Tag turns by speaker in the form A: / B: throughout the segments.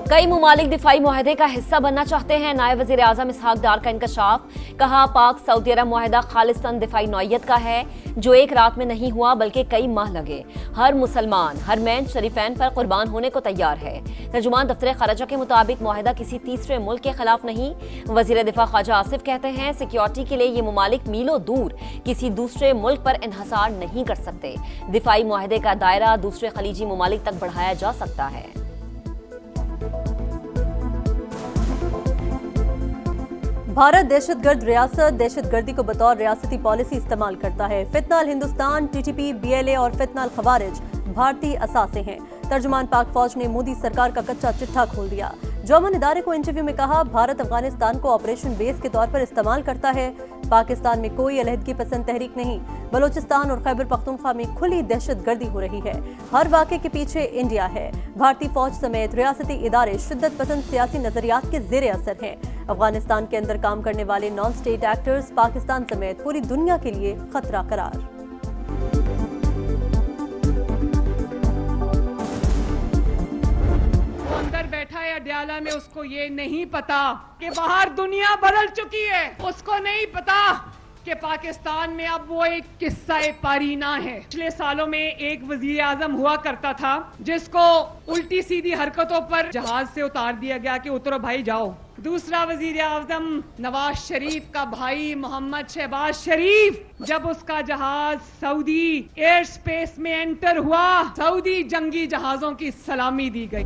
A: कई मुमालिक दिफाई मुआहदे का हिस्सा बनना चाहते हैं। नायब वज़ीर आज़म इसहाक डार का इंकशाफ। कहा, पाक सऊदी अरब मुआहदा खालिस्तान दिफाई नौइयत का है, जो एक रात में नहीं हुआ बल्कि कई माह लगे। हर मुसलमान हरमैन शरीफैन पर कुर्बान होने को तैयार है। तर्जुमान दफ्तर खारजा के मुताबिक मुआहदा किसी तीसरे मुल्क के खिलाफ नहीं। वज़ीर दिफा ख्वाजा आसिफ कहते हैं, सिक्योरिटी के लिए ये मुमालिक मीलों दूर किसी दूसरे मुल्क पर इन्हसार नहीं कर सकते। दिफाई मुआहदे का दायरा दूसरे खलीजी मुमालिक तक बढ़ाया जा सकता है।
B: भारत दहशतगर्द रियासत दहशतगर्दी को बतौर रियासती पॉलिसी इस्तेमाल करता है। फितना अल हिंदुस्तान, टीटीपी, बीएलए और फितना अल खवारिज भारतीय असासे हैं। तर्जुमान पाक फौज ने मोदी सरकार का कच्चा चिट्ठा खोल दिया। जर्मन इदारे को इंटरव्यू में कहा, भारत अफगानिस्तान को ऑपरेशन बेस के तौर पर इस्तेमाल करता है। पाकिस्तान में कोई अलहदगी पसंद तहरीक नहीं। बलोचिस्तान और खैबर पख्तूनख्वा में खुली दहशतगर्दी हो रही है। हर वाक़े के पीछे इंडिया है। भारतीय फौज समेत रियासती इदारे शिद्दत पसंद सियासी नजरियात के ज़ेरे असर हैं। अफगानिस्तान के अंदर काम करने वाले नॉन स्टेट एक्टर्स पाकिस्तान समेत पूरी दुनिया के लिए खतरा करार।
C: बैठा है अडयाला में, उसको ये नहीं पता कि बाहर दुनिया बदल चुकी है। उसको नहीं पता कि पाकिस्तान में अब वो एक किस्सा पारीना है। पिछले सालों में एक वजीर आजम हुआ करता था जिसको उल्टी सीधी हरकतों पर जहाज से उतार दिया गया कि उतरो भाई जाओ। दूसरा वजीर आजम नवाज शरीफ का भाई मोहम्मद शहबाज शरीफ, जब उसका जहाज सऊदी एयर स्पेस में एंटर हुआ, सऊदी जंगी जहाजों की सलामी दी गई।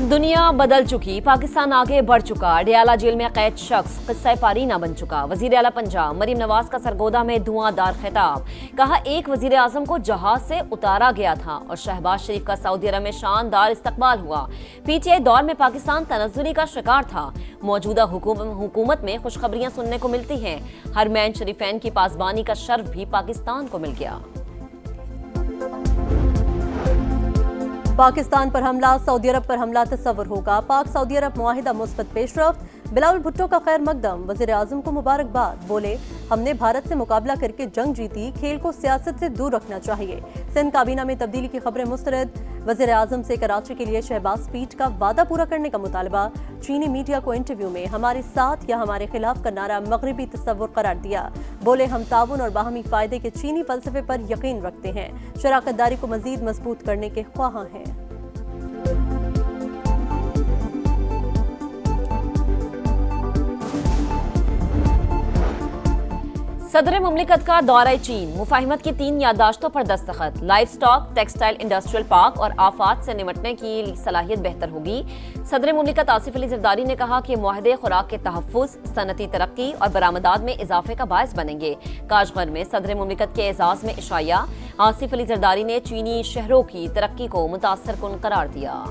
A: दुनिया बदल चुकी, पाकिस्तान आगे बढ़ चुका। अडयाला जेल में कैद शख्स किस्सा पारीना बन चुका। वजीर आला पंजाब मरीम नवाज का सरगोदा में धुआंधार खिताब। कहा, एक वजीर आजम को जहाज से उतारा गया था और शहबाज शरीफ का सऊदी अरब में शानदार इस्तकबाल हुआ। पीटीआई दौर में पाकिस्तान तनज़्ज़ुली का शिकार था। मौजूदा हुकूमत में खुशखबरियां सुनने को मिलती हैं। हरमैन शरीफैन की पासबानी का शर्फ भी पाकिस्तान को मिल गया।
B: पाकिस्तान पर हमला, सऊदी अरब पर हमला तस्वर होगा। पाक सऊदी अरब मुआहिदा मुस्बत पेशरफ्त। बिलावल भुट्टो का खैर मकदम, वज़ीर आज़म को मुबारकबाद। बोले, हमने भारत से मुकाबला करके जंग जीती, खेल को सियासत से दूर रखना चाहिए। सिंध काबीना में तब्दीली की खबरें मुस्तरद। वज़ीर आज़म से कराची के लिए शहबाज स्पीड का वादा पूरा करने का मुतालबा। चीनी मीडिया को इंटरव्यू में हमारे साथ या हमारे खिलाफ का नारा मगरबी तस्वुर करार दिया। बोले, हम ताउन और बाहमी फायदे के चीनी फलसफे पर यकीन रखते हैं। शराकतदारी को मजीद मजबूत करने के ख्वाहां हैं।
A: सदर मुमलिकत का दौरा चीन, मुफाहिमत की 3 याददाश्तों पर दस्तखत। Life stock, textile industrial park और आफात से निमटने की सलाहियत बेहतर होगी। सदर मुमलिकत आसिफ अली जरदारी ने कहा कि मुआहदे खुराक के तहफ़्फ़ुज़, सनती तरक्की और बरामदात में इजाफे का बायस बनेंगे। काशगर में सदर मुमलिकत के एजाज़ में इशाया। आसिफ अली जरदारी ने चीनी शहरों की तरक्की को मुतासरकुन करार दिया।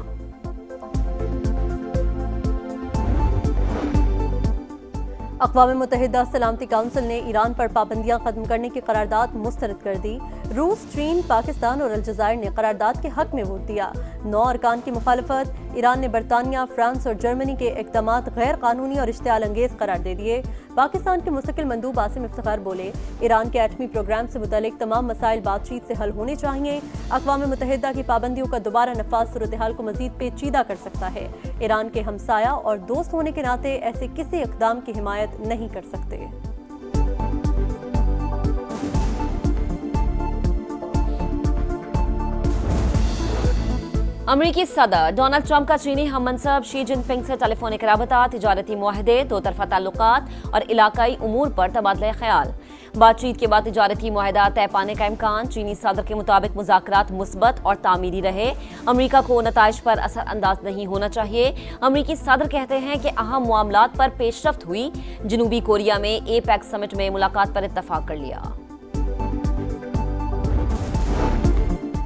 B: अक़वाम मुत्तहिदा सलामती काउंसिल ने ईरान पर पाबंदियां खत्म करने की करारदाद मुस्तरद कर दी। रूस, चीन, पाकिस्तान और अलजायर ने करारदाद के हक में वोट दिया। 9 अरकान की मुखालफत। ईरान ने बरतानिया, फ्रांस और जर्मनी के इक़दामात गैर कानूनी और इश्तियाल अंगेज करार दे दिए। पाकिस्तान के मुस्तकिल मंदूब आसिम इफ्तिखार बोले, ईरान के एटमी प्रोग्राम से मुतल्लिक तमाम मसाइल बातचीत से हल होने चाहिए। अक़वाम मुत्तहिदा की पाबंदियों का दोबारा नफाज सूरत हाल को मजीद पेचीदा कर सकता है। ईरान के हमसाया और दोस्त होने के नाते ऐसे किसी इक़दाम की हिमायत नहीं कर सकते।
A: अमरीकी सदर डोनाल्ड ट्रंप का चीनी हममनसब शी जिनपिंग से टेलीफोनिक राबता, तिजारती मुआहदे, दो तरफा ताल्लुकात और इलाकाई उमूर पर तबादला ख्याल। बातचीत के बाद तिजारती मुआहदा तय पाने का इम्कान। चीनी सदर के मुताबिक मुज़ाकरात मुस्बत और तामीरी रहे। अमरीका को नताइज पर असरअंदाज नहीं होना चाहिए। अमरीकी सदर कहते हैं कि अहम मामलात पर पेशरफ्त हुई। जनूबी कोरिया में एपेक समिट में मुलाकात पर इत्तफाक कर लिया।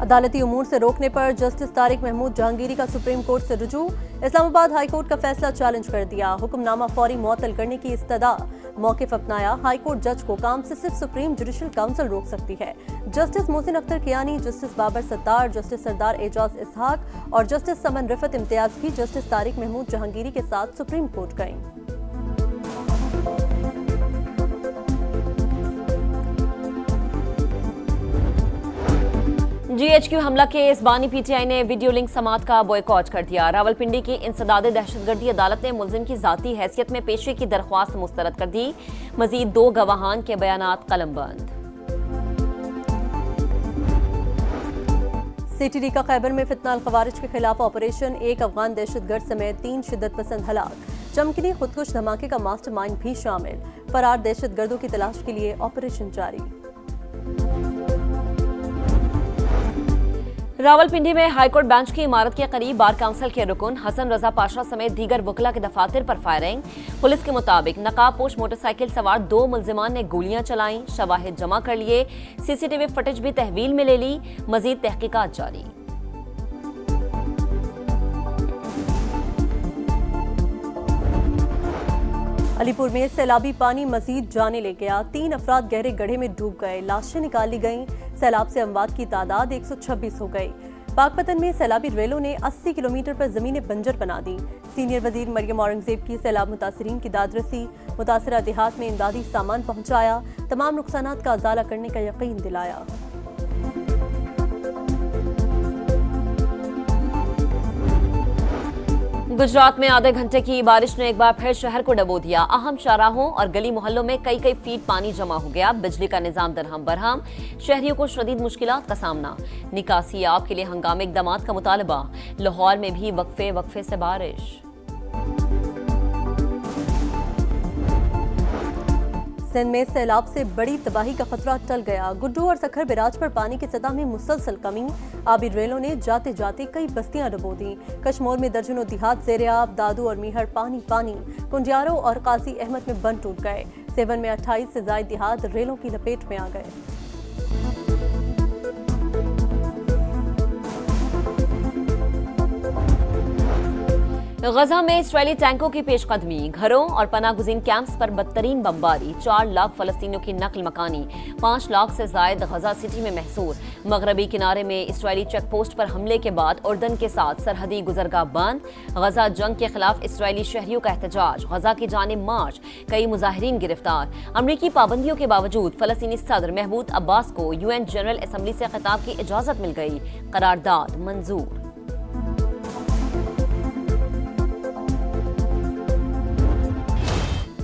B: अदालती उमूर से रोकने पर जस्टिस तारिक महमूद जहांगीरी का सुप्रीम कोर्ट से रुजू। इस्लामाबाद हाई कोर्ट का फैसला चैलेंज कर दिया। हुक्मनामा फौरी मुअत्तल करने की इस्तदा। मौक़िफ़ अपनाया। हाई कोर्ट जज को काम से सिर्फ सुप्रीम जुडिशल काउंसिल रोक सकती है। Justice Mohsin Akhtar Kayani, justice Babar Sattar, justice Sardar Ejaz Ishaq और जस्टिस समन रिफत इम्तियाज भी जस्टिस तारिक महमूद जहांगीरी के साथ सुप्रीम कोर्ट गईं।
A: जीएचक्यू हमला केस बानी पीटीआई ने वीडियो लिंक समात का बॉयकॉट कर दिया। रावलपिंडी की इंसदाद दहशतगर्दी अदालत ने मुलजिम की जाती हैसियत में पेशी की दरख्वास्त मुस्तरद कर दी। मजीद 2 गवाहान के बयानात कलमबंद।
B: सीटीडी का खैबर में फितनाल खवारिज के खिलाफ ऑपरेशन, 1 अफगान दहशतगर्द समेत 3 शिद्दत पसंद हलाक। चमकनी खुदकुश धमाके का मास्टरमाइंड भी शामिल। फरार दहशतगर्दों की तलाश के लिए ऑपरेशन जारी।
A: रावलपिंडी में हाईकोर्ट बेंच की इमारत के करीब बार काउंसिल के रुकन हसन रजा पाशा समेत दीगर वकला के दफातर पर फायरिंग। पुलिस के मुताबिक नकाबपोश मोटरसाइकिल सवार 2 मुलजिमान ने गोलियां चलाईं। शवाहिद जमा कर लिए। सीसीटीवी फुटेज भी तहवील में ले ली। मजीद तहकीकात जारी।
B: अलीपुर में सैलाबी पानी मजीद जाने ले गया। 3 अफराद गहरे गड्ढे में डूब गए। लाशें निकाली गईं। सैलाब से अमवात की तादाद 126 हो गई। पाकपतन में सैलाबी रेलों ने 80 किलोमीटर पर जमीनें बंजर बना दी। सीनियर वजीर मरियम औरंगजेब की सैलाब मुतासरीन की दादरसी। मुतासरा देहात में इमदादी सामान पहुंचाया। तमाम नुकसानात का अजाला करने का यकीन दिलाया।
A: गुजरात में आधे घंटे की बारिश ने एक बार फिर शहर को डबो दिया। अहम शाहराहों और गली मोहल्लों में कई फीट पानी जमा हो गया। बिजली का निजाम दरहम बरहम। शहरियों को शदीद मुश्किलात का सामना। निकासी आब के लिए हंगामी इक़दामात का मुतालबा। लाहौर में भी वक्फे से बारिश।
B: सिंध में सैलाब से बड़ी तबाही का खतरा टल गया। गुड्डू और सखर बिराज पर पानी की सतह में मुसलसल कमी। आबी रेलों ने जाते जाते कई बस्तियां डुबो दी। कश्मोर में दर्जनों देहात ज़ेर-ए-आब। दादू और मीहर पानी। कुंजारों और काजी अहमद में बंद टूट गए। सेवन में 28 से ज्यादा देहात रेलों की लपेट में आ गए।
A: गजा में इस्राएली टैंकों की पेशकदमी। घरों और पनागुज़ीन कैंप्स पर बदतरीन बमबारी। 4 लाख फलस्तीनियों की नकल मकानी। 5 लाख से जायद गजा सिटी में महसूर। मगरबी किनारे में इस्राएली चेक पोस्ट पर हमले के बाद उर्दन के साथ सरहदी गुजरगाह बंद। गजा जंग के खिलाफ इस्राएली शहरियों का एहतजाज। गजा की जानिब मार्च। कई मुजाहिरीन गिरफ्तार। अमरीकी पाबंदियों के बावजूद फलस्तीनी सदर महमूद अब्बास को UN जनरल असम्बली से खिताब की इजाजत मिल गई। करारदाद मंजूर।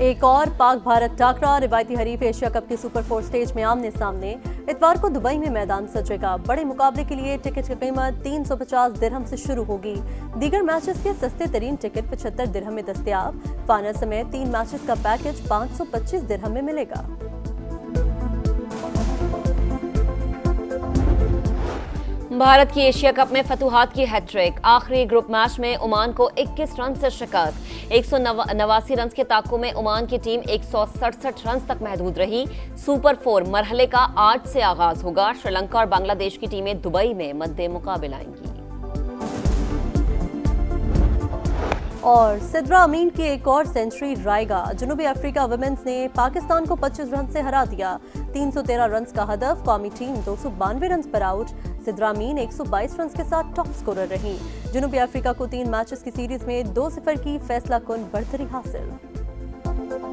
B: एक और पाक भारत टाकरा। रिवायती हरीफ एशिया कप के सुपर 4 स्टेज में आमने सामने। इतवार को दुबई में मैदान सजेगा। बड़े मुकाबले के लिए टिकट की कीमत 350 दिरहम से शुरू होगी। दीगर मैचेस के सस्ते तरीन टिकट 75 दिरहम में दस्तयाब। फाइनल समेत 3 मैचेस का पैकेज 525 दिरहम में मिलेगा।
A: भारत की एशिया कप में फतुहात की हैट्रिक। आखिरी ग्रुप मैच में ओमान को 21 रन से शिकस्त। 189 रन के ताक़ु में ओमान की टीम 167 रन तक महदूद रही। सुपर 4 मरहले का 8 से आगाज होगा। श्रीलंका और बांग्लादेश की टीमें दुबई में मद्दे मुकाबला आएंगी।
B: और सिद्रा अमीन की एक और सेंचुरी रायगा। जनूबी अफ्रीका वुमेन्स ने पाकिस्तान को 25 रन से हरा दिया। 313 रन का हदफ। कौमी टीम 292 रन पर आउट। सिद्रा अमीन 122 रन के साथ टॉप स्कोरर रही। जनूबी अफ्रीका को 3 मैचेस की सीरीज में 2-0 की फैसला कुन बढ़तरी हासिल।